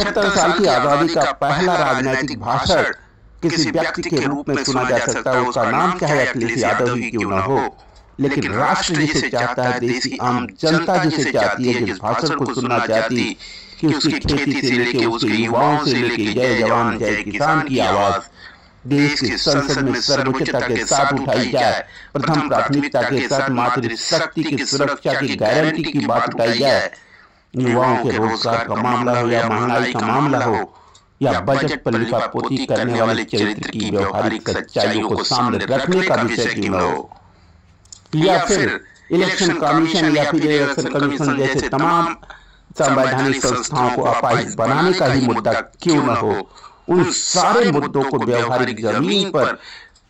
75 साल की आजादी का पहला राजनीतिक भाषण किसी व्यक्ति के रूप में सुना जा सकता है, उसका नाम चाहे अखिलेश यादव ही क्यों न हो, लेकिन राष्ट्र जिसे चाहता है, देश की आम जनता जिसे चाहती है, जिस भाषण को सुनना चाहती कि उसकी खेती से लेके उसके युवाओं से लेके जय जवान जय किसान की आवाज देश की संसद में सर्वोच्चता के साथ उठाई जाए, प्रथम प्राथमिकता के साथ मातृशक्ति की सुरक्षा की गारंटी की बात उठाई जाए, युवाओं के रोजगार का मामला हो या महंगाई का मामला हो या बजट पर लिपापोती करने वाले चरित्र की व्यवहारिक सच्चाइयों को सामने रखने का विषय क्यों न हो, या फिर इलेक्शन कमीशन या फिर इलेक्शन कमीशन जैसे तमाम संवैधानिक संस्थाओं को अपाहिज बनाने का ही मुद्दा क्यों न हो, उन सारे मुद्दों को व्यवहारिक जमीन पर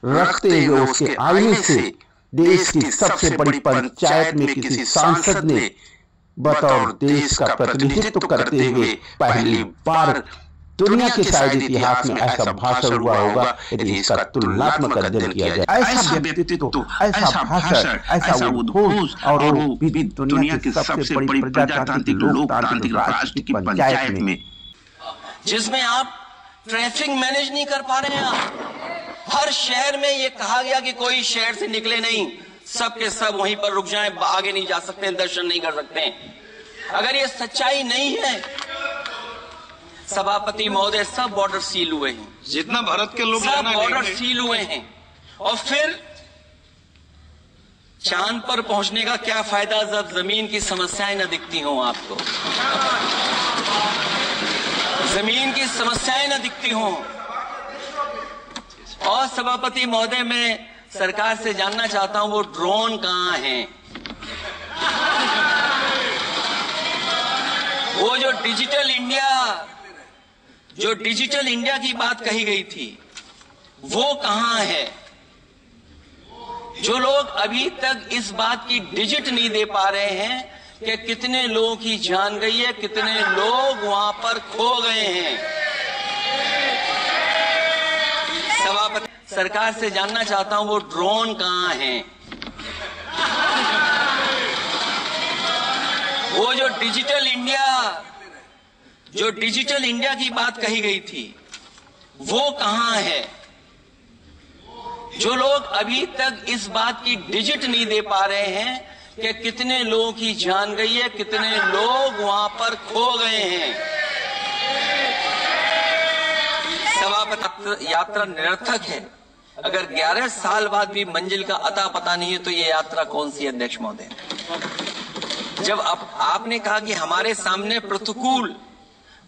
रखते हुए उसके आईने से देश की सबसे बड़ी पंचायत में किसी सांसद ने बतौर देश का प्रतिनिधित्व करते हुए पहली बार दुनिया के शायद इतिहास में ऐसा भाषण हुआ होगा यदि इसका तुलनात्मक अध्ययन किया जाए। ऐसा व्यक्तित्व, ऐसा भाषण, ऐसा उद्घोष और वो भी दुनिया की सबसे बड़ी प्रजातांत्रिक लोकतांत्रिक राष्ट्र की पंचायत में, जिसमें आप ट्रैफिक मैनेज नहीं कर पा रहे हैं। आप हर शहर में ये कहा गया कि कोई शहर से निकले नहीं, सब के सब वहीं पर रुक जाएं, आगे नहीं जा सकते, दर्शन नहीं कर सकते। अगर ये सच्चाई नहीं है, सभापति महोदय, सब बॉर्डर सील हुए हैं, जितना भारत के लोग सब बॉर्डर सील हुए हैं, और फिर चांद पर पहुंचने का क्या फायदा जब जमीन की समस्याएं न दिखती हों आपको, जमीन की समस्याएं न दिखती हों। और सभापति महोदय, मैं सरकार से जानना चाहता हूं वो ड्रोन कहां हैं, वो जो डिजिटल इंडिया की बात कही गई थी वो कहां है। जो लोग अभी तक इस बात की डिजिट नहीं दे पा रहे हैं कि कितने लोगों की जान गई है, कितने लोग वहां पर खो गए हैं। सभापति, सरकार से जानना चाहता हूं वो ड्रोन कहां हैं, वो जो डिजिटल इंडिया की बात कही गई थी वो कहां है। जो लोग अभी तक इस बात की डिजिट नहीं दे पा रहे हैं कि कितने लोगों की जान गई है, कितने लोग वहां पर खो गए हैं। सभापति, यात्रा निरर्थक है अगर 11 साल बाद भी मंजिल का अता पता नहीं है, तो ये यात्रा कौन सी है अध्यक्ष महोदय। जब आपने कहा कि हमारे सामने प्रतिकूल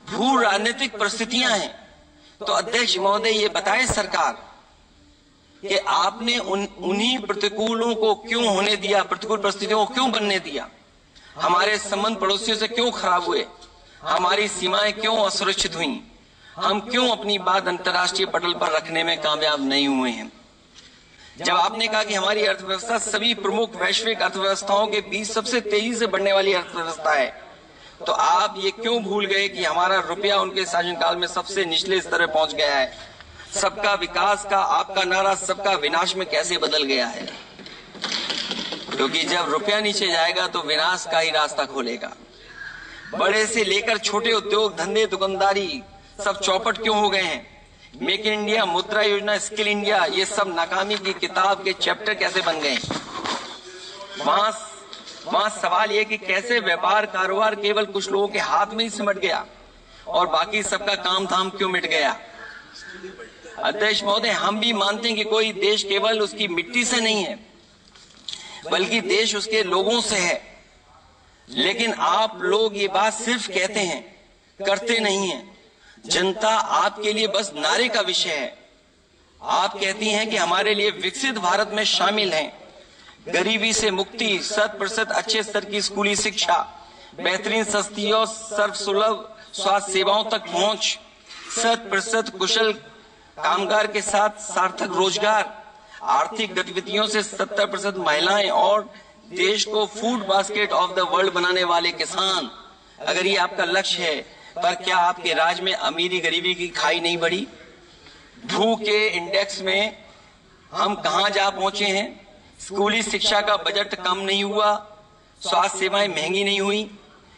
भू राजनीतिक परिस्थितियां हैं, तो अध्यक्ष महोदय ये बताए सरकार कि आपने उन्हीं प्रतिकूलों को क्यों होने दिया, प्रतिकूल परिस्थितियों को क्यों बनने दिया, हमारे संबंध पड़ोसियों से क्यों खराब हुए, हमारी सीमाएं क्यों असुरक्षित हुई, हम क्यों अपनी बात अंतर्राष्ट्रीय पटल पर रखने में कामयाब नहीं हुए हैं। जब आपने कहा कि हमारी अर्थव्यवस्था सभी प्रमुख वैश्विक अर्थव्यवस्थाओं के बीच सबसे तेजी से बढ़ने वाली अर्थव्यवस्था है, तो आप ये क्यों भूल गए कि हमारा रुपया उनके शासनकाल में सबसे निचले स्तर पर पहुंच गया है। सबका विकास का आपका नारा सबका विनाश में कैसे बदल गया है, क्योंकि जब रुपया नीचे जाएगा तो विनाश का ही रास्ता खोलेगा। बड़े से लेकर छोटे उद्योग धंधे दुकानदारी सब चौपट क्यों हो गए हैं। मेक इन इंडिया, मुद्रा योजना, स्किल इंडिया, ये सब नाकामी की किताब के चैप्टर कैसे बन गए। वहां सवाल ये कि कैसे व्यापार कारोबार केवल कुछ लोगों के हाथ में ही सिमट गया और बाकी सबका काम धाम क्यों मिट गया। अध्यक्ष महोदय, हम भी मानते हैं कि कोई देश केवल उसकी मिट्टी से नहीं है, बल्कि देश उसके लोगों से है, लेकिन आप लोग ये बात सिर्फ कहते हैं, करते नहीं हैं। जनता आपके लिए बस नारे का विषय है। आप कहती हैं कि हमारे लिए विकसित भारत में शामिल हैं गरीबी से मुक्ति, 100% अच्छे स्तर की स्कूली शिक्षा, बेहतरीन सस्ती और सर्वसुलभ स्वास्थ्य सेवाओं तक पहुंच, 100% कुशल कामगार के साथ सार्थक रोजगार, आर्थिक गतिविधियों से 70% महिलाएं और देश को food basket of the world बनाने वाले किसान। अगर ये आपका लक्ष्य है, पर क्या आपके राज्य में अमीरी गरीबी की खाई नहीं बढ़ी। भू के इंडेक्स में हम कहां जा पहुंचे हैं। स्कूली शिक्षा का बजट कम नहीं हुआ, स्वास्थ्य सेवाएं महंगी नहीं हुई,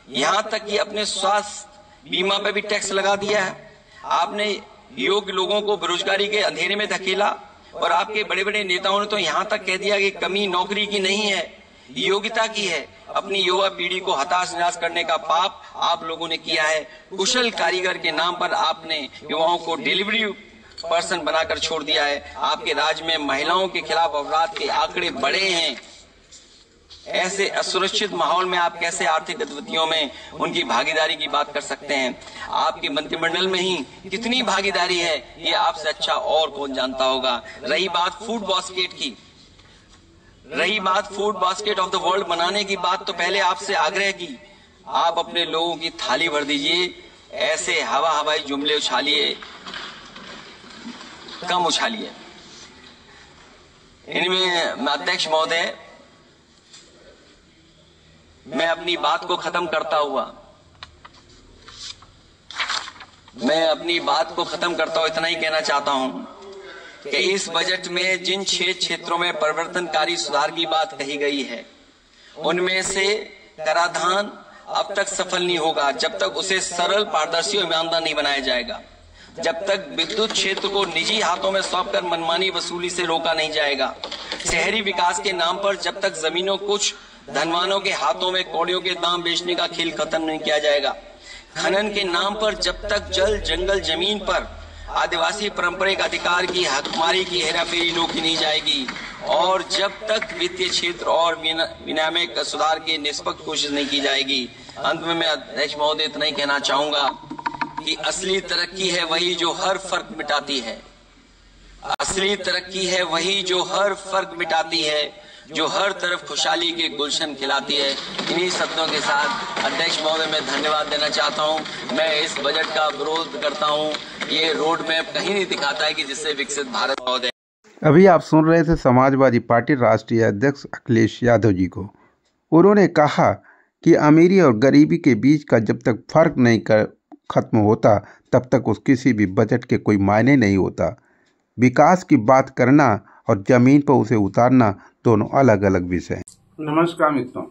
यहां तक कि अपने स्वास्थ्य बीमा पे भी टैक्स लगा दिया है। आपने योग्य लोगों को बेरोजगारी के अंधेरे में धकेला और आपके बड़े बड़े नेताओं ने तो यहां तक कह दिया कि कमी नौकरी की नहीं है, योग्यता की है। अपनी युवा पीढ़ी को हताश निराश करने का पाप आप लोगों ने किया है। कुशल कारीगर के नाम पर आपने युवाओं को डिलीवरी पर्सन बनाकर छोड़ दिया है। आपके राज्य में महिलाओं के खिलाफ अपराध के आंकड़े बढ़े हैं। ऐसे असुरक्षित माहौल में आप कैसे आर्थिक गतिविधियों में उनकी भागीदारी की बात कर सकते हैं? आपके मंत्रिमंडल में ही कितनी भागीदारी है ये आपसे अच्छा और कौन जानता होगा। रही बात food basket of the world बनाने की बात, तो पहले आपसे आग्रह की आप अपने लोगों की थाली भर दीजिए। ऐसे हवाई जुमले उछालिए, कम उछालिए। इनमें अध्यक्ष महोदय, मैं अपनी बात को खत्म करता हुआ इतना ही कहना चाहता हूं कि इस बजट में जिन 6 क्षेत्रों में परिवर्तनकारी सुधार की बात कही गई है, उनमें से कराधान अब तक सफल नहीं होगा जब तक उसे सरल, पारदर्शी और ईमानदार नहीं बनाया जाएगा। जब तक विद्युत क्षेत्र को निजी हाथों में सौंपकर मनमानी वसूली से रोका नहीं जाएगा। शहरी विकास के नाम पर जब तक जमीनों कुछ धनवानों के हाथों में कौड़ियों के दाम बेचने का खेल खत्म नहीं किया जाएगा। खनन के नाम पर जब तक जल, जंगल, जमीन पर आदिवासी पारंपरिक अधिकार की हकमारी की हेराफेरी रोकी नहीं जाएगी, और जब तक वित्तीय क्षेत्र और विनियामक सुधार की निष्पक्ष कोशिश नहीं की जाएगी। अंत में मैं अध्यक्ष महोदय इतना ही कहना चाहूंगा कि असली तरक्की है वही जो हर फर्क मिटाती है। असली तरक्की है वही जो हर फर्क मिटाती है, जो हर तरफ खुशहाली के गुलशन खिलाती है। इन्हीं शब्दों के साथ अध्यक्ष महोदय मैं धन्यवाद देना चाहता हूं। मैं इस बजट का विरोध करता हूं। ये रोड मैप कहीं नहीं दिखाता है कि जिससे विकसित भारत महोदय। अभी आप सुन रहे थे समाजवादी पार्टी राष्ट्रीय अध्यक्ष अखिलेश यादव जी को। उन्होंने कहा कि अमीरी और गरीबी के बीच का जब तक फर्क नहीं खत्म होता तब तक उस किसी भी बजट के कोई मायने नहीं होता। विकास की बात करना और जमीन पर उसे उतारना दोनों अलग अलग विषय हैं। नमस्कार मित्रों,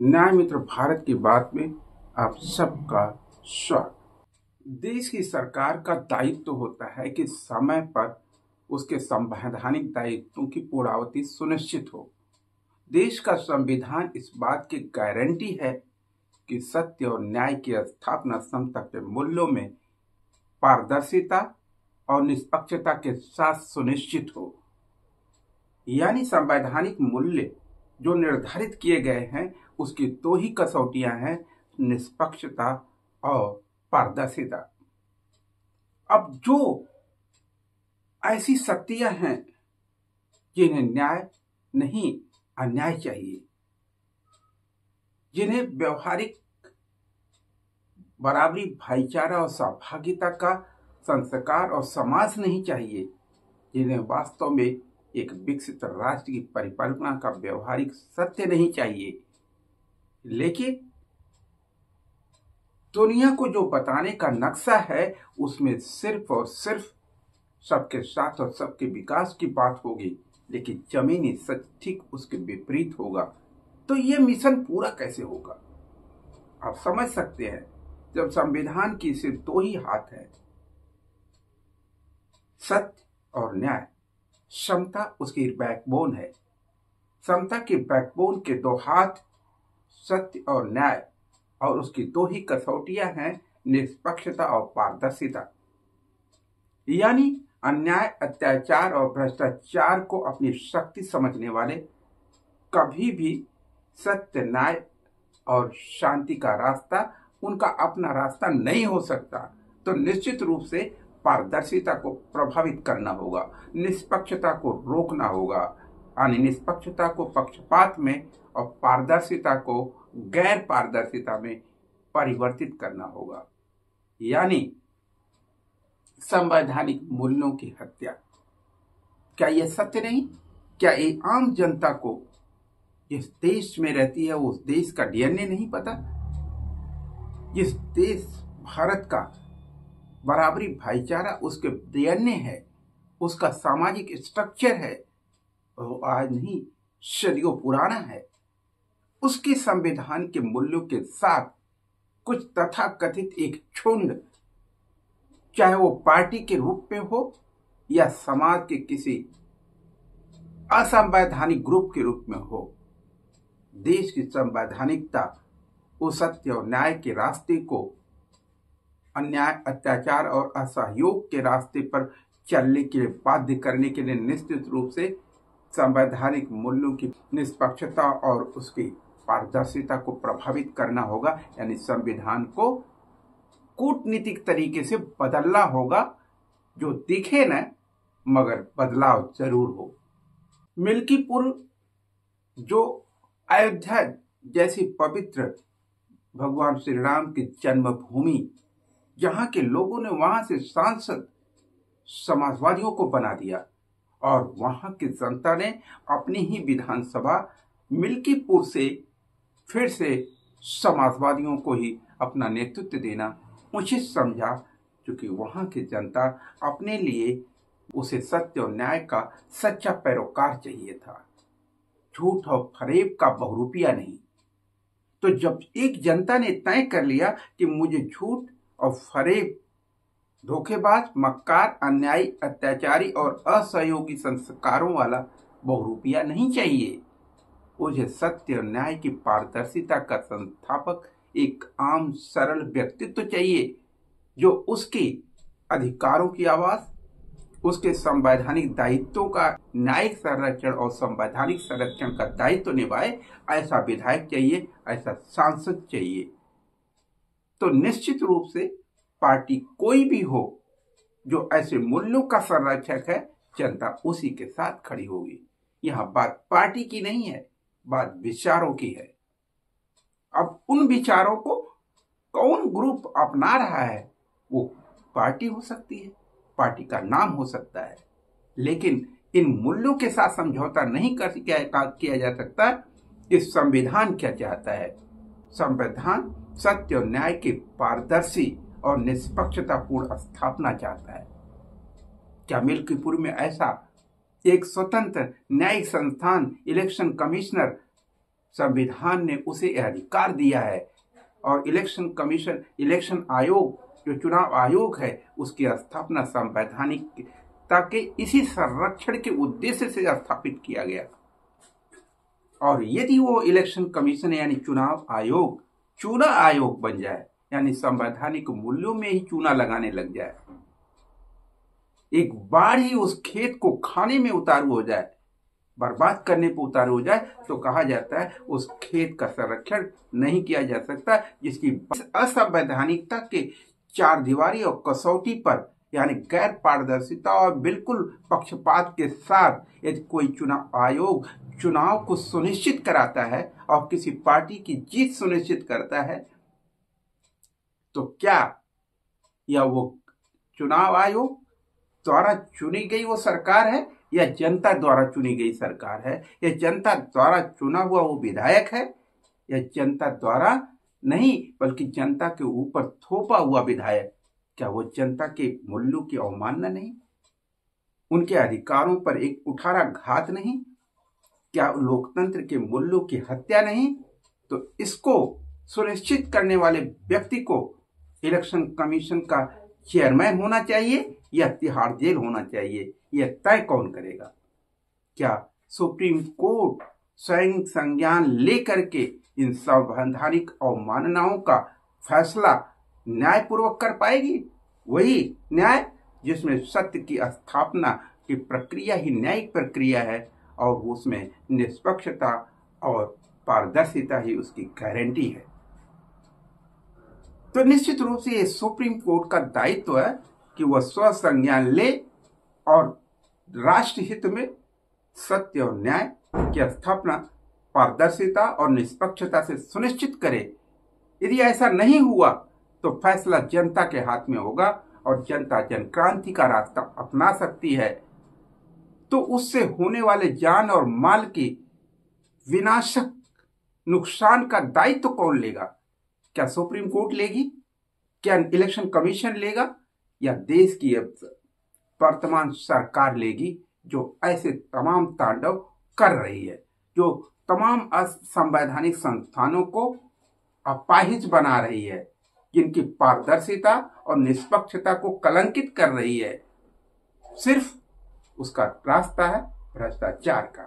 न्याय मित्र भारत की बात में आप सबका स्वागत। देश की सरकार का दायित्व होता है कि समय पर उसके संवैधानिक दायित्वों की पूर्णावती सुनिश्चित हो। देश का संविधान इस बात की गारंटी है कि सत्य और न्याय की स्थापना समता के मूल्यों में पारदर्शिता और निष्पक्षता के साथ सुनिश्चित हो। यानी संवैधानिक मूल्य जो निर्धारित किए गए हैं उसकी 2 ही कसौटियां हैं, निष्पक्षता और पारदर्शिता। अब जो ऐसी शक्तियां हैं जिन्हें न्याय नहीं अन्याय चाहिए, जिन्हें व्यवहारिक बराबरी, भाईचारा और सहभागिता का संस्कार और समाज नहीं चाहिए, जिन्हें वास्तव में एक विकसित राष्ट्र की परिकल्पना का व्यवहारिक सत्य नहीं चाहिए, लेकिन दुनिया को जो बताने का नक्शा है उसमें सिर्फ और सिर्फ सबके साथ और सबके विकास की बात होगी, लेकिन जमीनी सच ठीक उसके विपरीत होगा। तो ये मिशन पूरा कैसे होगा? आप समझ सकते हैं, जब संविधान की सिर्फ 2 ही हाथ है, सत्य और न्याय। समता उसकी बैकबोन है। समता के बैकबोन के 2 हाथ सत्य और न्याय, और उसकी 2 ही कसौटियां हैं, निष्पक्षता और पारदर्शिता। यानी अन्याय, अत्याचार और भ्रष्टाचार को अपनी शक्ति समझने वाले कभी भी सत्य, न्याय और शांति का रास्ता उनका अपना रास्ता नहीं हो सकता। तो निश्चित रूप से पारदर्शिता को प्रभावित करना होगा, निष्पक्षता को रोकना होगा, यानी निष्पक्षता को पक्षपात में और पारदर्शिता को गैर पारदर्शिता में परिवर्तित करना होगा। यानी संवैधानिक मूल्यों की हत्या। क्या यह सत्य नहीं? क्या ये आम जनता को जिस देश में रहती है उस देश का डीएनए नहीं पता? जिस देश भारत का बराबरी, भाईचारा उसके डीएनए है, उसका सामाजिक स्ट्रक्चर है, वो आज नहीं सदियों पुराना है, उसके संविधान के मूल्यों के साथ कुछ तथाकथित एक झुंड, चाहे वो पार्टी के रूप में हो या समाज के किसी असंवैधानिक ग्रुप के रूप में हो, देश की संवैधानिकता उस सत्य और न्याय के रास्ते को अन्याय, अत्याचार और असहयोग के रास्ते पर चलने के लिए बाध्य करने के लिए निश्चित रूप से संवैधानिक मूल्यों की निष्पक्षता और उसकी पारदर्शिता को प्रभावित करना होगा। यानी संविधान को कूटनीतिक तरीके से बदलना होगा, जो दिखे न मगर बदलाव जरूर हो। मिल्कीपुर जो अयोध्या जैसी पवित्र भगवान श्री राम की जन्मभूमि, जहां के लोगों ने वहां से सांसद समाजवादियों को बना दिया और वहां की जनता ने अपनी ही विधानसभा मिल्कीपुर से फिर से समाजवादियों को ही अपना नेतृत्व देना उचित समझा, क्योंकि वहां की जनता अपने लिए उसे सत्य और न्याय का सच्चा पैरोकार चाहिए था, झूठ और फरेब का बहुरूपिया नहीं। तो जब एक जनता ने तय कर लिया कि मुझे झूठ और फरेब, धोखेबाज, मक्कार, अन्यायी, अत्याचारी और असहयोगी संस्कारों वाला बहुरूपिया नहीं चाहिए, मुझे सत्य और न्याय की पारदर्शिता का संस्थापक एक आम सरल व्यक्तित्व चाहिए, जो उसके अधिकारों की आवाज, उसके संवैधानिक दायित्वों का न्यायिक संरक्षण और संवैधानिक संरक्षण का दायित्व निभाए, ऐसा विधायक चाहिए, ऐसा सांसद चाहिए। तो निश्चित रूप से पार्टी कोई भी हो जो ऐसे मूल्यों का संरक्षक है, जनता उसी के साथ खड़ी होगी। यह बात पार्टी की नहीं है, बात विचारों की है। अब उन विचारों को कौन ग्रुप अपना रहा है, वो पार्टी हो सकती है, पार्टी का नाम हो सकता है, लेकिन इन मूल्यों के साथ समझौता नहीं किया जा सकता। इस संविधान क्या चाहता है? संविधान सत्य और न्याय की पारदर्शी और निष्पक्षतापूर्ण स्थापना चाहता है। क्या मिल्कीपुर में ऐसा एक स्वतंत्र न्यायिक संस्थान, इलेक्शन कमिश्नर, संविधान ने उसे अधिकार दिया है और इलेक्शन कमीशन, इलेक्शन आयोग जो चुनाव आयोग है, उसकी स्थापना संवैधानिकता के इसी संरक्षण के उद्देश्य से स्थापित किया गया। और यदि वो इलेक्शन कमीशन यानी चुनाव आयोग चूना आयोग बन जाए, यानी संवैधानिक मूल्यों में ही चूना लगाने लग जाए, एक बार ही उस खेत को खाने में उतारू हो जाए, बर्बाद करने पर उतारू हो जाए, तो कहा जाता है उस खेत का संरक्षण नहीं किया जा सकता, जिसकी असंवैधानिकता के चार दीवारी और कसौटी पर, यानी गैर पारदर्शिता और बिल्कुल पक्षपात के साथ यदि कोई चुनाव आयोग चुनाव को सुनिश्चित कराता है और किसी पार्टी की जीत सुनिश्चित करता है, तो क्या यह वो चुनाव आयोग द्वारा चुनी गई वो सरकार है या जनता द्वारा चुनी गई सरकार है? या जनता द्वारा चुना हुआ वो विधायक है या जनता द्वारा नहीं बल्कि जनता के ऊपर थोपा हुआ विधायक? क्या वो जनता के मूल्यों की अवमानना नहीं, उनके अधिकारों पर एक कुठारा घात नहीं, क्या लोकतंत्र के मूल्यों की हत्या नहीं? तो इसको सुनिश्चित करने वाले व्यक्ति को इलेक्शन कमीशन का चेयरमैन होना चाहिए या तिहाड़ जेल होना चाहिए, यह तय कौन करेगा? क्या सुप्रीम कोर्ट स्वयं संज्ञान लेकर के इन संवैधानिक अवमाननाओं का फैसला न्यायपूर्वक कर पाएगी? वही न्याय जिसमें सत्य की स्थापना की प्रक्रिया ही न्यायिक प्रक्रिया है और उसमें निष्पक्षता और पारदर्शिता ही उसकी गारंटी है। तो निश्चित रूप से ये सुप्रीम कोर्ट का दायित्व है कि वह स्व संज्ञान ले और राष्ट्र हित में सत्य और न्याय की स्थापना पारदर्शिता और निष्पक्षता से सुनिश्चित करे। यदि ऐसा नहीं हुआ तो फैसला जनता के हाथ में होगा और जनता जनक्रांति का रास्ता अपना सकती है। तो उससे होने वाले जान और माल की विनाशक नुकसान का दायित्व कौन लेगा? क्या सुप्रीम कोर्ट लेगी? क्या इलेक्शन कमीशन लेगा? या देश की वर्तमान सरकार लेगी, जो ऐसे तमाम तांडव कर रही है, जो तमाम असंवैधानिक संस्थानों को अपाहिज बना रही है, जिनकी पारदर्शिता और निष्पक्षता को कलंकित कर रही है। सिर्फ उसका रास्ता है भ्रष्टाचार का।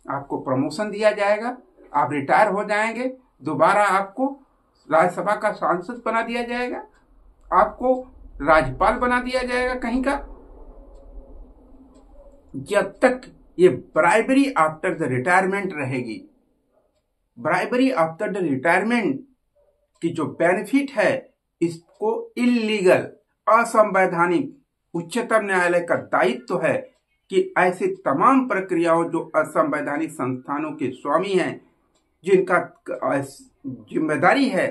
आपको प्रमोशन दिया जाएगा, आप रिटायर हो जाएंगे, दोबारा आपको राज्यसभा का सांसद बना दिया जाएगा, आपको राज्यपाल बना दिया जाएगा कहीं का। जब तक ये ब्राइबरी आफ्टर द रिटायरमेंट रहेगी, ब्राइबरी आफ्टर द रिटायरमेंट की जो बेनिफिट है, इसको इलीगल, असंवैधानिक, उच्चतम न्यायालय का दायित्व है कि ऐसी तमाम प्रक्रियाओं जो असंवैधानिक संस्थानों के स्वामी हैं, जिनका जिम्मेदारी है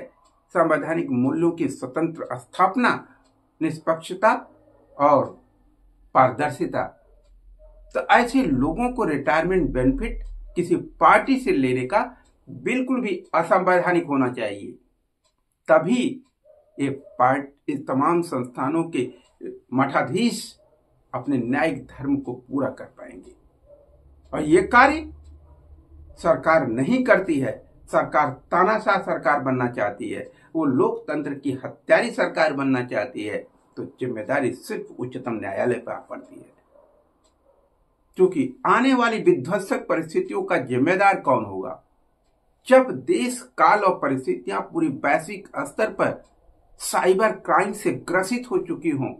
संवैधानिक मूल्यों की स्वतंत्र स्थापना, निष्पक्षता और पारदर्शिता, तो ऐसे लोगों को रिटायरमेंट बेनिफिट किसी पार्टी से लेने का बिल्कुल भी असंवैधानिक होना चाहिए। तभी ये तमाम संस्थानों के मठाधीश अपने न्यायिक धर्म को पूरा कर पाएंगे। और ये कार्य सरकार नहीं करती है। सरकार तानाशाह सरकार बनना चाहती है, वो लोकतंत्र की हत्यारी सरकार बनना चाहती है, तो जिम्मेदारी सिर्फ उच्चतम न्यायालय पर पड़ती है। क्योंकि आने वाली विध्वंसक परिस्थितियों का जिम्मेदार कौन होगा? जब देश, काल और परिस्थितियां पूरी वैश्विक स्तर पर साइबर क्राइम से ग्रसित हो चुकी हों।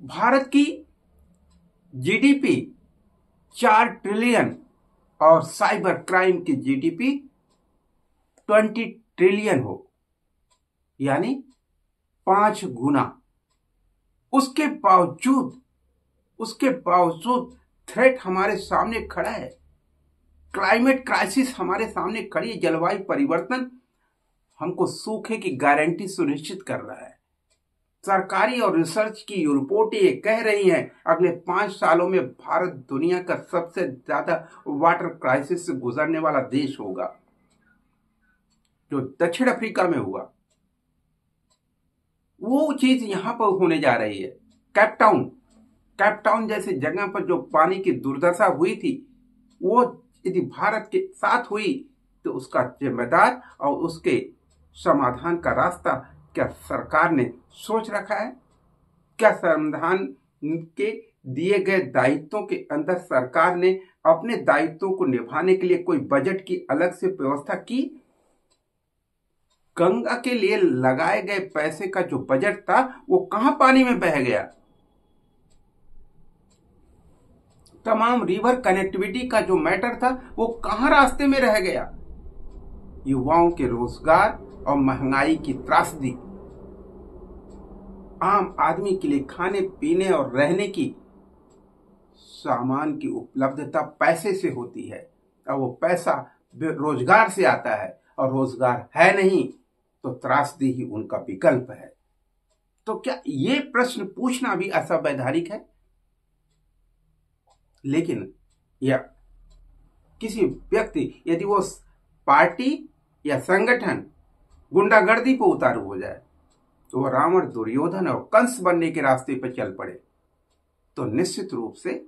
भारत की जीडीपी 4 ट्रिलियन और साइबर क्राइम की जीडीपी 20 ट्रिलियन हो, यानी 5 गुना। उसके बावजूद थ्रेट हमारे सामने खड़ा है। क्लाइमेट क्राइसिस हमारे सामने खड़ी है। जलवायु परिवर्तन हमको सूखे की गारंटी सुनिश्चित कर रहा है। सरकारी और रिसर्च की रिपोर्टें ये कह रही हैं, अगले 5 सालों में भारत दुनिया का सबसे ज्यादा वाटर क्राइसिस से गुजरने वाला देश होगा, जो दक्षिण अफ्रीका में हुआ। वो चीज यहां पर होने जा रही है। कैपटाउन जैसी जगह पर जो पानी की दुर्दशा हुई थी, वो यदि भारत के साथ हुई तो उसका जिम्मेदार और उसके समाधान का रास्ता क्या सरकार ने सोच रखा है? क्या संविधान के दिए गए दायित्वों के अंदर सरकार ने अपने दायित्वों को निभाने के लिए कोई बजट की अलग से व्यवस्था की? गंगा के लिए लगाए गए पैसे का जो बजट था, वो कहां पानी में बह गया? तमाम रिवर कनेक्टिविटी का जो मैटर था, वो कहां रास्ते में रह गया? युवाओं के रोजगार और महंगाई की त्रासदी, आम आदमी के लिए खाने पीने और रहने की सामान की उपलब्धता पैसे से होती है, और वो पैसा रोजगार से आता है, और रोजगार है नहीं तो त्रासदी ही उनका विकल्प है। तो क्या ये प्रश्न पूछना भी असंवैधानिक है? लेकिन या किसी व्यक्ति यदि वो पार्टी या संगठन गुंडागर्दी पर उतारू हो जाए, तो वह रावण, दुर्योधन और कंस बनने के रास्ते पर चल पड़े, तो निश्चित रूप से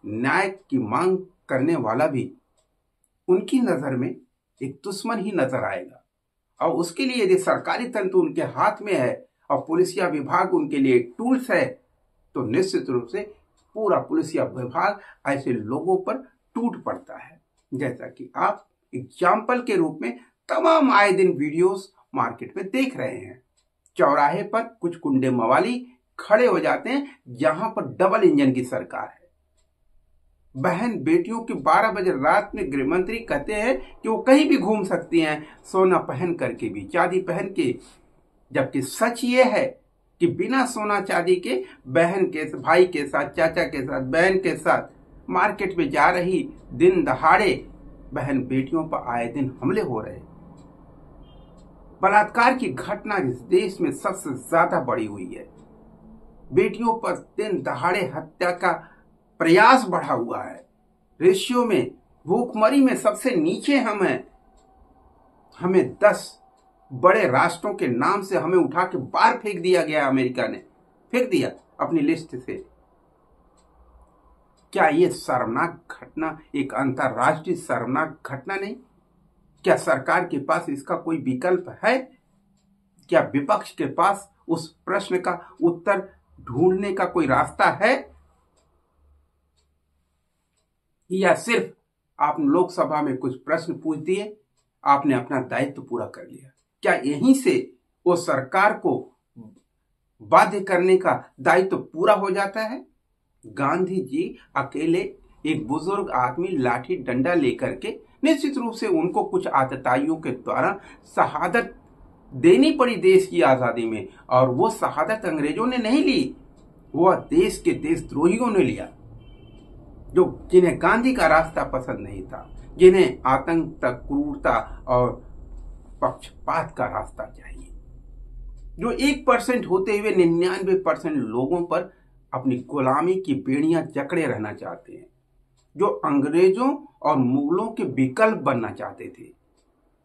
न्याय की मांग करने वाला भी उनकी नजर में एक दुश्मन ही नजर आएगा। और उसके लिए यदि सरकारी तंत्र उनके हाथ में है और पुलिसिया विभाग उनके लिए एक टूल्स है, तो निश्चित रूप से पूरा पुलिसिया विभाग ऐसे लोगों पर टूट पड़ता है। जैसा कि आप एग्जाम्पल के रूप में तमाम आए दिन वीडियोस मार्केट में देख रहे हैं। चौराहे पर कुछ गुंडे मवाली खड़े हो जाते हैं, जहां पर डबल इंजन की सरकार है। बहन बेटियों की 12 बजे रात में गृह मंत्री कहते हैं कि वो कहीं भी घूम सकती हैं, सोना पहन करके भी, चांदी पहन के। जबकि सच ये है कि बिना सोना चांदी के बहन के, भाई के साथ, चाचा के साथ, बहन के साथ मार्केट में जा रही दिन दहाड़े बहन बेटियों पर आए दिन हमले हो रहे। बलात्कार की घटना इस देश में सबसे ज्यादा बढ़ी हुई है। बेटियों पर दिन दहाड़े हत्या का प्रयास बढ़ा हुआ है। रेशियो में, भूखमरी में सबसे नीचे हम हैं। हमें 10 बड़े राष्ट्रों के नाम से हमें उठा के बाहर फेंक दिया गया। अमेरिका ने फेंक दिया अपनी लिस्ट से। क्या ये शर्मनाक घटना एक अंतरराष्ट्रीय शर्मनाक घटना नहीं? क्या सरकार के पास इसका कोई विकल्प है? क्या विपक्ष के पास उस प्रश्न का उत्तर ढूंढने का कोई रास्ता है? या सिर्फ आप लोकसभा में कुछ प्रश्न पूछ दिए, आपने अपना दायित्व पूरा कर लिया? क्या यहीं से वो सरकार को बाध्य करने का दायित्व पूरा हो जाता है? गांधी जी अकेले एक बुजुर्ग आदमी लाठी डंडा लेकर के, निश्चित रूप से उनको कुछ आतताइयों के द्वारा शहादत देनी पड़ी देश की आजादी में, और वो शहादत अंग्रेजों ने नहीं ली, वह देश के देशद्रोहियों ने लिया, जिन्हें गांधी का रास्ता पसंद नहीं था, जिन्हें आतंक तक क्रूरता और पक्षपात का रास्ता चाहिए, जो 1% होते हुए 99% लोगों पर अपनी गुलामी की बेड़ियां जकड़े रहना चाहते हैं, जो अंग्रेजों और मुगलों के विकल्प बनना चाहते थे।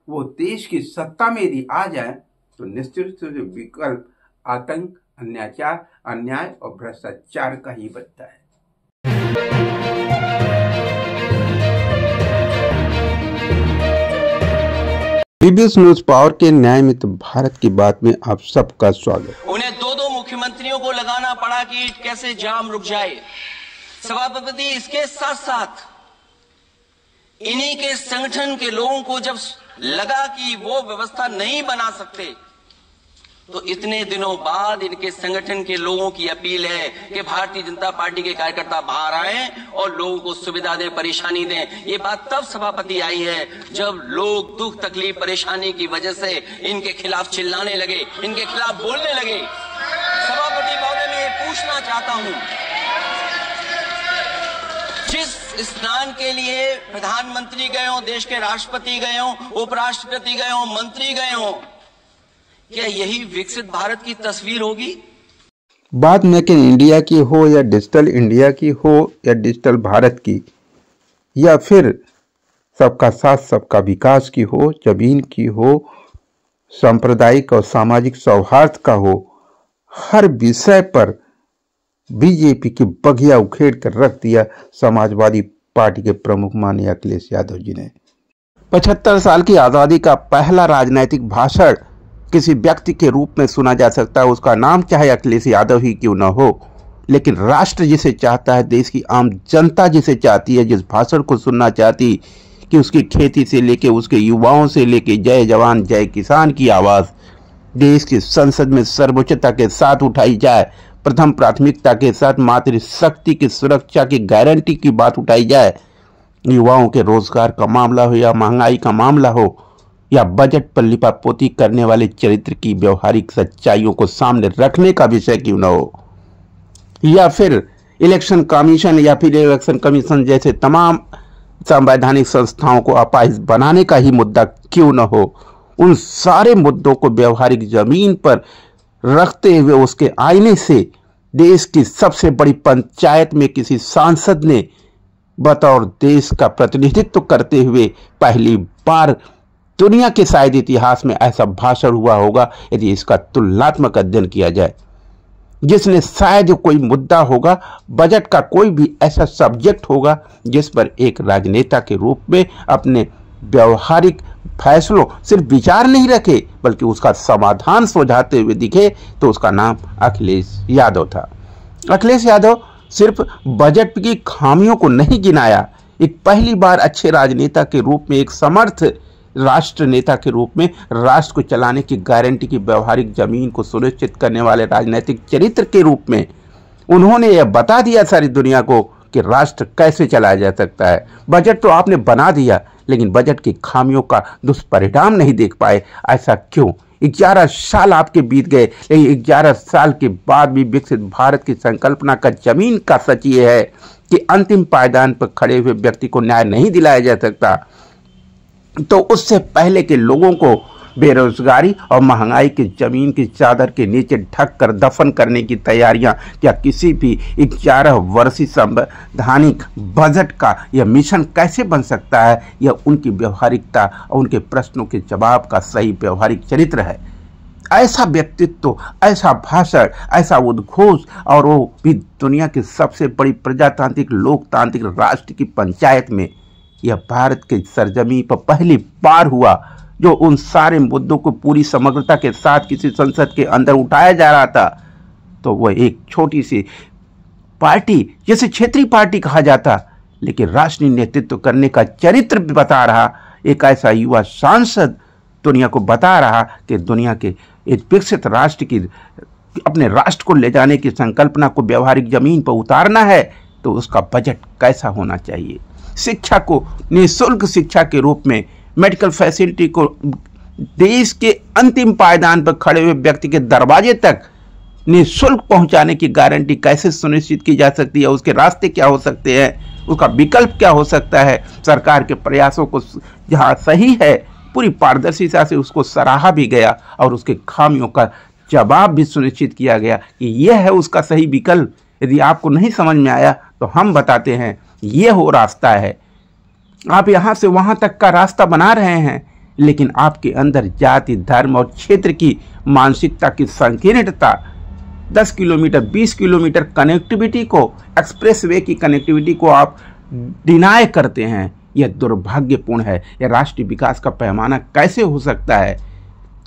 वो देश की सत्ता में यदि आ जाए तो निश्चित रूप से विकल्प आतंक, अन्याय और भ्रष्टाचार का ही बनता है। बीबीएस न्यूज पावर के न्याय मित्र भारत की बात में आप सबका स्वागत। उन्हें दो मुख्यमंत्रियों को लगाना पड़ा कि कैसे जाम रुक जाए। सभापति, इसके साथ साथ इन्हीं के संगठन के लोगों को जब लगा कि वो व्यवस्था नहीं बना सकते, तो इतने दिनों बाद इनके संगठन के लोगों की अपील है कि भारतीय जनता पार्टी के कार्यकर्ता बाहर आए और लोगों को सुविधा दें, परेशानी दें। ये बात तब सभापति आई है जब लोग दुख तकलीफ परेशानी की वजह से इनके खिलाफ चिल्लाने लगे, इनके खिलाफ बोलने लगे। सभापति महोदय, मैं ये पूछना चाहता हूं, जिस स्नान के लिए प्रधानमंत्री गए हो, देश के राष्ट्रपति गए हो, उपराष्ट्रपति गए हो, मंत्री गए हो, क्या यही विकसित भारत की तस्वीर होगी? बात मेक इन इंडिया की हो या डिजिटल इंडिया की हो या डिजिटल भारत की, या फिर सबका साथ सबका विकास की हो, जमीन की हो, सांप्रदायिक और सामाजिक सौहार्द का हो, हर विषय पर बीजेपी की बगिया उखेड़ कर रख दिया समाजवादी पार्टी के प्रमुख माननीय अखिलेश यादव जी ने। 75 साल की आजादी का पहला राजनीतिक भाषण किसी व्यक्ति के रूप में सुना जा सकता है, उसका नाम चाहे अखिलेश यादव ही क्यों न हो, लेकिन राष्ट्र जिसे चाहता है, देश की आम जनता जिसे चाहती है, जिस भाषण को सुनना चाहती कि उसकी खेती से लेके उसके युवाओं से लेके जय जवान जय किसान की आवाज देश की संसद में सर्वोच्चता के साथ उठाई जाए, प्रथम प्राथमिकता के साथ मातृशक्ति की सुरक्षा की गारंटी की बात उठाई जाए, युवाओं के रोजगार का मामला हो या महंगाई का मामला हो या बजट पर लिपापोती करने वाले चरित्र की व्यवहारिक सच्चाइयों को सामने रखने का विषय क्यों न हो, या फिर इलेक्शन कमीशन या फिर इलेक्शन कमीशन जैसे तमाम संवैधानिक संस्थाओं को अपाहिज बनाने का ही मुद्दा क्यों न हो, उन सारे मुद्दों को व्यवहारिक जमीन पर रखते हुए उसके आईने से देश की सबसे बड़ी पंचायत में किसी सांसद ने बतौर देश का प्रतिनिधित्व करते हुए पहली बार दुनिया के शायद इतिहास में ऐसा भाषण हुआ होगा यदि इसका तुलनात्मक अध्ययन किया जाए, जिसने शायद कोई मुद्दा होगा, बजट का कोई भी ऐसा सब्जेक्ट होगा जिस पर एक राजनेता के रूप में अपने व्यवहारिक फैसलों सिर्फ विचार नहीं रखे बल्कि उसका समाधान सुझाते हुए दिखे, तो उसका नाम अखिलेश यादव था। अखिलेश यादव सिर्फ बजट की खामियों को नहीं गिनाया, एक पहली बार अच्छे राजनेता के रूप में, एक समर्थ राष्ट्र नेता के रूप में राष्ट्र को चलाने की गारंटी की व्यवहारिक जमीन को सुनिश्चित करने वाले राजनीतिक चरित्र के रूप में उन्होंने यह बता दिया सारी दुनिया को कि राष्ट्र कैसे चलाया जा सकता है। बजट तो आपने बना दिया लेकिन बजट की खामियों का दुष्परिणाम नहीं देख पाए। ऐसा क्यों? 11 साल आपके बीत गए, लेकिन 11 साल के बाद भी विकसित भारत की संकल्पना का जमीन का सच ये है कि अंतिम पायदान पर खड़े हुए व्यक्ति को न्याय नहीं दिलाया जा सकता, तो उससे पहले के लोगों को बेरोजगारी और महंगाई की जमीन की चादर के नीचे ढक कर दफन करने की तैयारियां क्या किसी भी 11 वर्षीय संवैधानिक बजट का यह मिशन कैसे बन सकता है? यह उनकी व्यवहारिकता और उनके प्रश्नों के जवाब का सही व्यवहारिक चरित्र है। ऐसा व्यक्तित्व, ऐसा भाषण, ऐसा उद्घोष, और वो भी दुनिया की सबसे बड़ी प्रजातांत्रिक लोकतांत्रिक राष्ट्र की पंचायत में, यह भारत के सरजमी पर पहली बार हुआ जो उन सारे मुद्दों को पूरी समग्रता के साथ किसी संसद के अंदर उठाया जा रहा था। तो वह एक छोटी सी पार्टी, जिसे क्षेत्रीय पार्टी कहा जाता, लेकिन राष्ट्रीय नेतृत्व करने का चरित्र भी बता रहा एक ऐसा युवा सांसद दुनिया को बता रहा कि दुनिया के एक विकसित राष्ट्र की, अपने राष्ट्र को ले जाने की संकल्पना को व्यवहारिक जमीन पर उतारना है तो उसका बजट कैसा होना चाहिए। शिक्षा को निःशुल्क शिक्षा के रूप में, मेडिकल फैसिलिटी को देश के अंतिम पायदान पर खड़े हुए व्यक्ति के दरवाजे तक निःशुल्क पहुंचाने की गारंटी कैसे सुनिश्चित की जा सकती है, उसके रास्ते क्या हो सकते हैं, उसका विकल्प क्या हो सकता है। सरकार के प्रयासों को जहां सही है पूरी पारदर्शिता से उसको सराहा भी गया और उसके खामियों का जवाब भी सुनिश्चित किया गया कि यह है उसका सही विकल्प। यदि आपको नहीं समझ में आया तो हम बताते हैं, यह वो रास्ता है। आप यहाँ से वहाँ तक का रास्ता बना रहे हैं, लेकिन आपके अंदर जाति, धर्म और क्षेत्र की मानसिकता की संकीर्णता 10 किलोमीटर 20 किलोमीटर कनेक्टिविटी को, एक्सप्रेसवे की कनेक्टिविटी को आप डिनाय करते हैं। यह दुर्भाग्यपूर्ण है। यह राष्ट्रीय विकास का पैमाना कैसे हो सकता है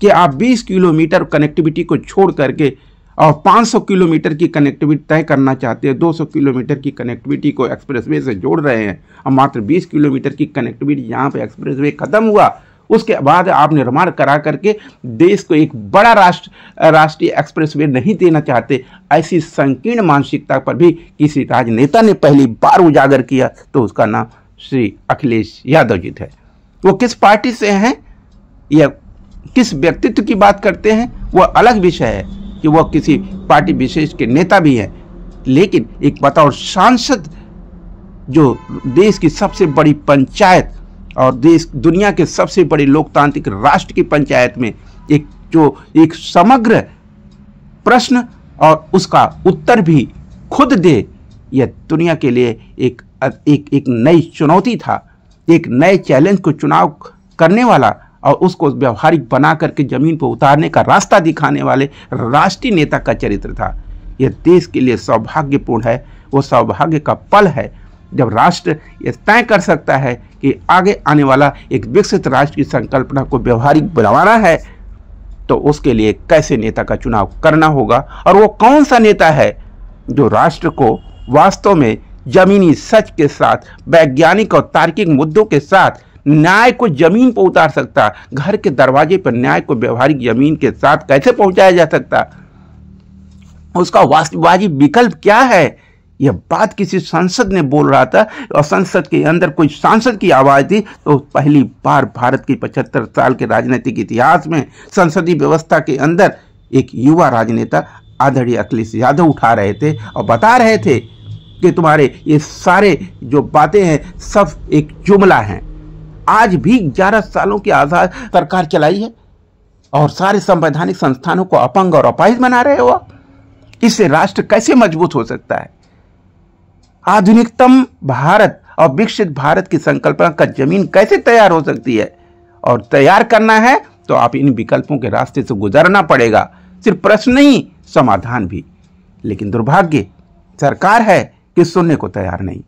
कि आप 20 किलोमीटर कनेक्टिविटी को छोड़ करके और 500 किलोमीटर की कनेक्टिविटी तय करना चाहते हैं, 200 किलोमीटर की कनेक्टिविटी को एक्सप्रेसवे से जोड़ रहे हैं और मात्र 20 किलोमीटर की कनेक्टिविटी यहाँ पे एक्सप्रेसवे खत्म हुआ, उसके बाद आप निर्माण करा करके देश को एक बड़ा राष्ट्रीय एक्सप्रेसवे नहीं देना चाहते। ऐसी संकीर्ण मानसिकता पर भी किसी राजनेता ने पहली बार उजागर किया तो उसका नाम श्री अखिलेश यादव जी थे। वो किस पार्टी से हैं या किस व्यक्तित्व की बात करते हैं वह अलग विषय है कि वह किसी पार्टी विशेष के नेता भी हैं, लेकिन एक बतौर सांसद जो देश की सबसे बड़ी पंचायत और दुनिया के सबसे बड़ी लोकतांत्रिक राष्ट्र की पंचायत में एक समग्र प्रश्न और उसका उत्तर भी खुद दे, यह दुनिया के लिए एक नई चुनौती था, एक नए चैलेंज को चुनाव करने वाला और उसको व्यवहारिक बना करके जमीन पर उतारने का रास्ता दिखाने वाले राष्ट्रीय नेता का चरित्र था। यह देश के लिए सौभाग्यपूर्ण है। वो सौभाग्य का पल है जब राष्ट्र यह तय कर सकता है कि आगे आने वाला एक विकसित राष्ट्र की संकल्पना को व्यवहारिक बनवाना है तो उसके लिए कैसे नेता का चुनाव करना होगा और वो कौन सा नेता है जो राष्ट्र को वास्तव में जमीनी सच के साथ, वैज्ञानिक और तार्किक मुद्दों के साथ न्याय को जमीन पर उतार सकता। घर के दरवाजे पर न्याय को व्यवहारिक जमीन के साथ कैसे पहुंचाया जा सकता, उसका वास्तविक विकल्प क्या है। यह बात किसी सांसद ने बोल रहा था और संसद के अंदर कोई सांसद की आवाज थी तो पहली बार भारत की 75 साल के राजनीतिक इतिहास में संसदीय व्यवस्था के अंदर एक युवा राजनेता आदरणीय अखिलेश यादव उठा रहे थे और बता रहे थे कि तुम्हारे ये सारे जो बातें हैं सब एक जुमला हैं। आज भी 11 सालों की आजाद सरकार चलाई है और सारे संवैधानिक संस्थानों को अपंग और अपाहिज बना रहे हो। इससे राष्ट्र कैसे मजबूत हो सकता है। आधुनिकतम भारत और विकसित भारत की संकल्पना का जमीन कैसे तैयार हो सकती है, और तैयार करना है तो आप इन विकल्पों के रास्ते से गुजरना पड़ेगा। सिर्फ प्रश्न नहीं, समाधान भी। लेकिन दुर्भाग्य सरकार है कि सुनने को तैयार नहीं,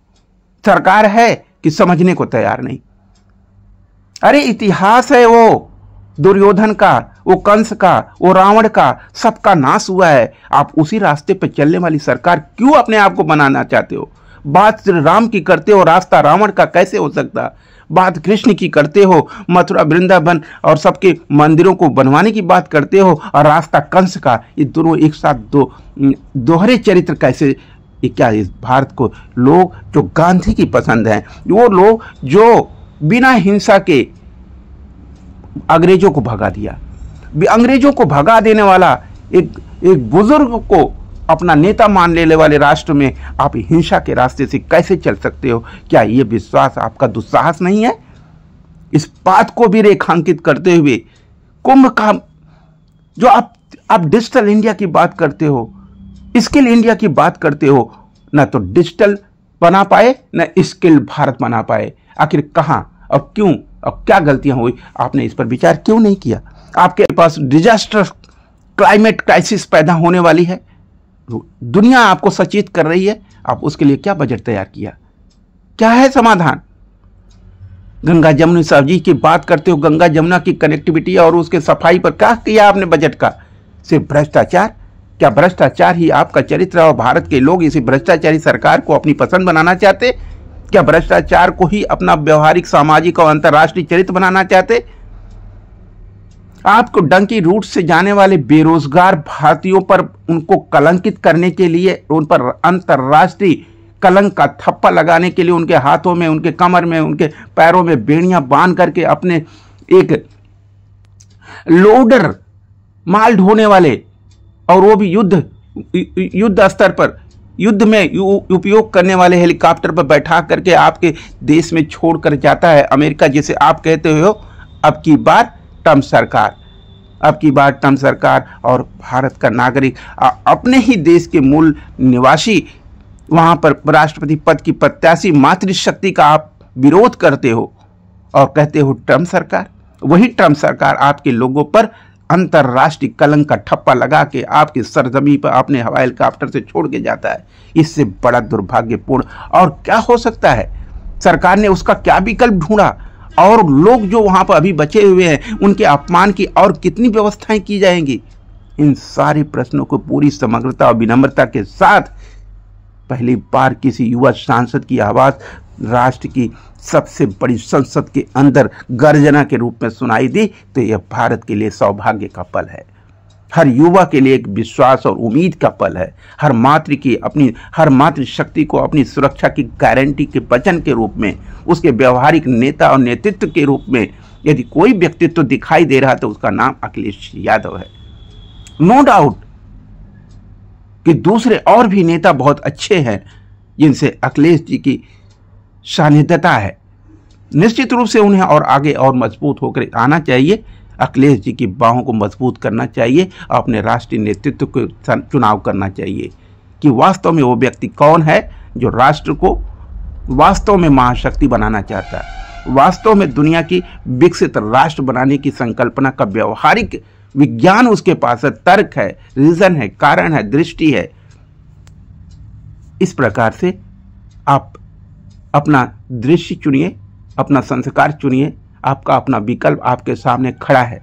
सरकार है कि समझने को तैयार नहीं। अरे इतिहास है वो दुर्योधन का, वो कंस का, वो रावण का, सबका नाश हुआ है। आप उसी रास्ते पर चलने वाली सरकार क्यों अपने आप को बनाना चाहते हो। बात श्री राम की करते हो, रास्ता रावण का कैसे हो सकता। बात कृष्ण की करते हो, मथुरा वृंदावन और सबके मंदिरों को बनवाने की बात करते हो, और रास्ता कंस का। ये दोनों एक साथ दोहरे चरित्र कैसे। ये क्या इस भारत को लोग जो गांधी की पसंद हैं, वो लोग जो बिना हिंसा के अंग्रेजों को भगा दिया, अंग्रेजों को भगा देने वाला एक बुजुर्ग को अपना नेता मान लेने वाले राष्ट्र में आप हिंसा के रास्ते से कैसे चल सकते हो। क्या ये विश्वास आपका दुस्साहस नहीं है। इस बात को भी रेखांकित करते हुए कुंभ का जो आप डिजिटल इंडिया की बात करते हो, स्किल इंडिया की बात करते हो, ना तो डिजिटल बना पाए न स्किल भारत बना पाए। आखिर कहां और क्यों और क्या गलतियां हुई, आपने इस पर विचार क्यों नहीं किया। आपके पास डिजास्टर क्लाइमेट क्राइसिस पैदा होने वाली है, दुनिया आपको सचेत कर रही है, आप उसके लिए क्या बजट तैयार किया, क्या है समाधान। गंगा जमुना साहब जी की बात करते हो, गंगा जमुना की कनेक्टिविटी और उसके सफाई पर क्या किया आपने बजट का? सिर्फ भ्रष्टाचार। क्या भ्रष्टाचार ही आपका चरित्र और भारत के लोग इसी भ्रष्टाचारी सरकार को अपनी पसंद बनाना चाहते? क्या भ्रष्टाचार को ही अपना व्यवहारिक, सामाजिक और अंतर्राष्ट्रीय चरित्र बनाना चाहते? आपको डंकी रूट से जाने वाले बेरोजगार भारतीयों पर उनको कलंकित करने के लिए, उन पर अंतर्राष्ट्रीय कलंक का थप्पा लगाने के लिए उनके हाथों में, उनके कमर में, उनके पैरों में बेड़ियां बांध करके अपने एक लोडर, माल ढोने वाले, और वो भी युद्ध स्तर पर, युद्ध में उपयोग करने वाले हेलीकॉप्टर पर बैठा करके आपके देश में छोड़कर जाता है अमेरिका, जिसे आप कहते हो अब की बार ट्रंप सरकार। अब की बार ट्रंप सरकार और भारत का नागरिक, अपने ही देश के मूल निवासी, वहां पर राष्ट्रपति पद की प्रत्याशी मातृशक्ति का आप विरोध करते हो और कहते हो ट्रंप सरकार। वही ट्रंप सरकार आपके लोगों पर अंतर्राष्ट्रीय कलंक का ठप्पा लगा के आपकी सरजमी पर अपने हवाई हेलीकॉप्टर से छोड़ के जाता है। इससे बड़ा दुर्भाग्यपूर्ण और क्या हो सकता है? सरकार ने उसका क्या विकल्प ढूंढा? और लोग जो वहां पर अभी बचे हुए हैं, उनके अपमान की और कितनी व्यवस्थाएं की जाएंगी? इन सारे प्रश्नों को पूरी समग्रता और विनम्रता के साथ पहली बार किसी युवा सांसद की आवाज राष्ट्र की सबसे बड़ी संसद के अंदर गर्जना के रूप में सुनाई दी, तो यह भारत के लिए सौभाग्य का पल है। हर युवा के लिए एक विश्वास और उम्मीद का पल है। हर मातृशक्ति को अपनी सुरक्षा की गारंटी के वचन के रूप में, उसके व्यवहारिक नेता और नेतृत्व के रूप में यदि कोई व्यक्तित्व दिखाई दे रहा तो उसका नाम अखिलेश यादव है। नो डाउट कि दूसरे और भी नेता बहुत अच्छे हैं जिनसे अखिलेश जी की सानिध्यता है। निश्चित रूप से उन्हें और आगे और मजबूत होकर आना चाहिए। अखिलेश जी की बाहों को मजबूत करना चाहिए और अपने राष्ट्रीय नेतृत्व को चुनाव करना चाहिए कि वास्तव में वो व्यक्ति कौन है जो राष्ट्र को वास्तव में महाशक्ति बनाना चाहता है, वास्तव में दुनिया की विकसित राष्ट्र बनाने की संकल्पना का व्यवहारिक विज्ञान उसके पास है, तर्क है, रीजन है, कारण है, दृष्टि है। इस प्रकार से आप अपना दृश्य चुनिए, अपना संस्कार चुनिए, आपका अपना विकल्प आपके सामने खड़ा है।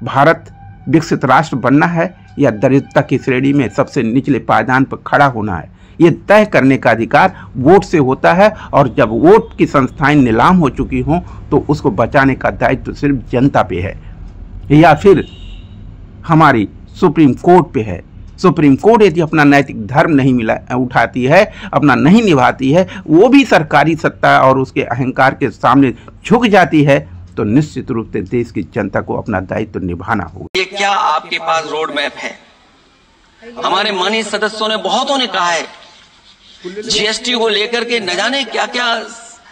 भारत विकसित राष्ट्र बनना है या दरिद्रता की श्रेणी में सबसे निचले पायदान पर खड़ा होना है, ये तय करने का अधिकार वोट से होता है। और जब वोट की संस्थाएं नीलाम हो चुकी हों तो उसको बचाने का दायित्व सिर्फ जनता पे है या फिर हमारी सुप्रीम कोर्ट पे है। सुप्रीम कोर्ट यदि अपना नैतिक धर्म नहीं उठाती है, अपना नहीं निभाती है, वो भी सरकारी सत्ता और उसके अहंकार के सामने झुक जाती है, तो निश्चित रूप से देश की जनता को अपना दायित्व निभाना होगा। ये क्या आपके पास रोड मैप है? हमारे माननीय सदस्यों ने, बहुतों ने कहा है जीएसटी को लेकर के न जाने क्या क्या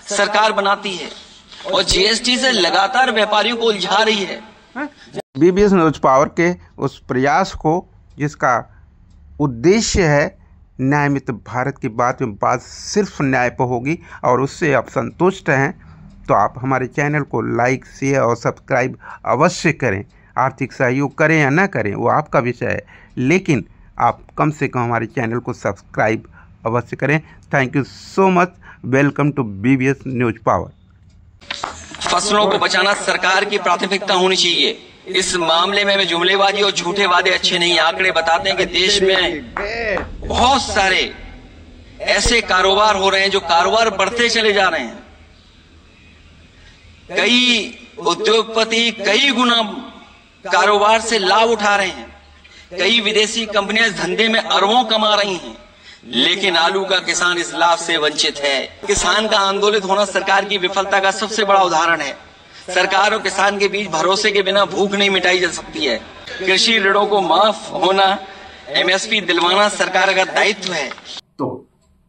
सरकार बनाती है और जीएसटी से लगातार व्यापारियों को उलझा रही है। बीबीएस न्यूज पावर के उस प्रयास को जिसका उद्देश्य है न्याय मित्र भारत की बात में बात सिर्फ न्याय पर होगी और उससे आप संतुष्ट हैं तो आप हमारे चैनल को लाइक, शेयर और सब्सक्राइब अवश्य करें। आर्थिक सहयोग करें या ना करें वो आपका विषय है, लेकिन आप कम से कम हमारे चैनल को सब्सक्राइब अवश्य करें। Thank you so much. Welcome to BBS news power. फसलों को बचाना सरकार की प्राथमिकता होनी चाहिए। इस मामले में जुमलेबाजी और झूठे वादे अच्छे नहीं। आंकड़े बताते हैं कि देश में बहुत सारे ऐसे कारोबार हो रहे हैं जो कारोबार बढ़ते चले जा रहे हैं। कई उद्योगपति कई गुना कारोबार से लाभ उठा रहे हैं। कई विदेशी कंपनियां इस धंधे में अरबों कमा रही हैं, लेकिन आलू का किसान इस लाभ से वंचित है। किसान का आंदोलित होना सरकार की विफलता का सबसे बड़ा उदाहरण है। सरकार और किसान के बीच भरोसे के बिना भूख नहीं मिटाई जा सकती है। कृषि ऋणों को माफ होना, एमएसपी दिलवाना सरकार का दायित्व है। तो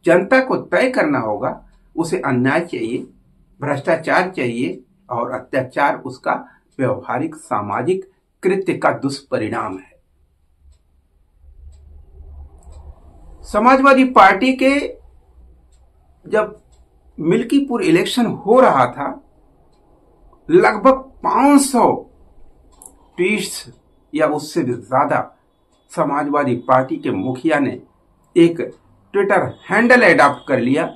जनता को तय करना होगा, उसे अन्याय चाहिए, भ्रष्टाचार चाहिए और अत्याचार उसका व्यवहारिक सामाजिक कृत्य का दुष्परिणाम है। समाजवादी पार्टी के जब मिल्कीपुर इलेक्शन हो रहा था, लगभग 500 ट्वीट्स या उससे भी ज्यादा समाजवादी पार्टी के मुखिया ने एक ट्विटर हैंडल एडॉप्ट कर लिया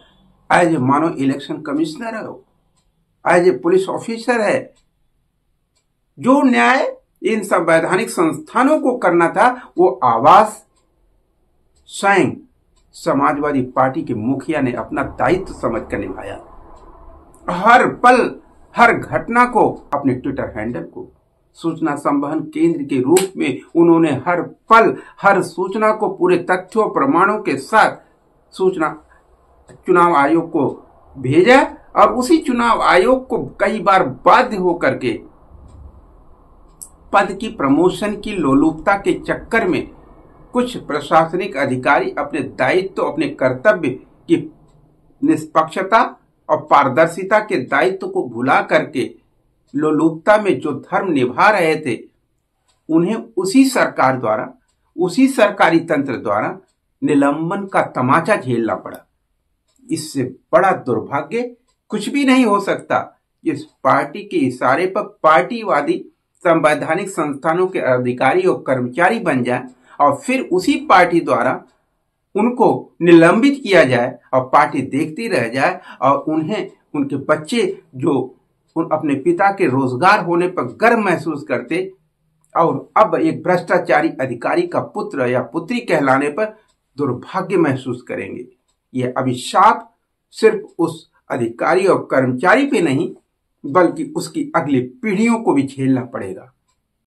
एज मानो इलेक्शन कमिश्नर है। एज ए पुलिस ऑफिसर है। जो न्याय इन संवैधानिक संस्थानों को करना था वो आवाज स्वयं समाजवादी पार्टी के मुखिया ने अपना दायित्व समझकर निभाया। हर पल हर घटना को अपने ट्विटर हैंडल को सूचना संवहन केंद्र के रूप में उन्होंने हर पल हर सूचना को पूरे तथ्यों प्रमाणों के साथ सूचना चुनाव आयोग को भेजा और उसी चुनाव आयोग को कई बार बाध्य होकर के पद की प्रमोशन की लोलुपता के चक्कर में कुछ प्रशासनिक अधिकारी अपने दायित्व अपने कर्तव्य की निष्पक्षता और पारदर्शिता के दायित्व को भुला करके लोलुपता में जो धर्म निभा रहे थे उन्हें उसी सरकार द्वारा उसी सरकारी तंत्र द्वारा निलंबन का तमाचा झेलना पड़ा। इससे बड़ा दुर्भाग्य कुछ भी नहीं हो सकता। इस पार्टी के इशारे पर पार्टीवादी संवैधानिक संस्थानों के अधिकारी और कर्मचारी बन जाए और फिर उसी पार्टी द्वारा उनको निलंबित किया जाए और पार्टी देखती रह जाए और उन्हें उनके बच्चे जो अपने पिता के रोजगार होने पर गर्व महसूस करते और अब एक भ्रष्टाचारी अधिकारी का पुत्र या पुत्री कहलाने पर दुर्भाग्य महसूस करेंगे। यह अभिशाप सिर्फ उस अधिकारी और कर्मचारी पे नहीं बल्कि उसकी अगली पीढ़ियों को भी झेलना पड़ेगा।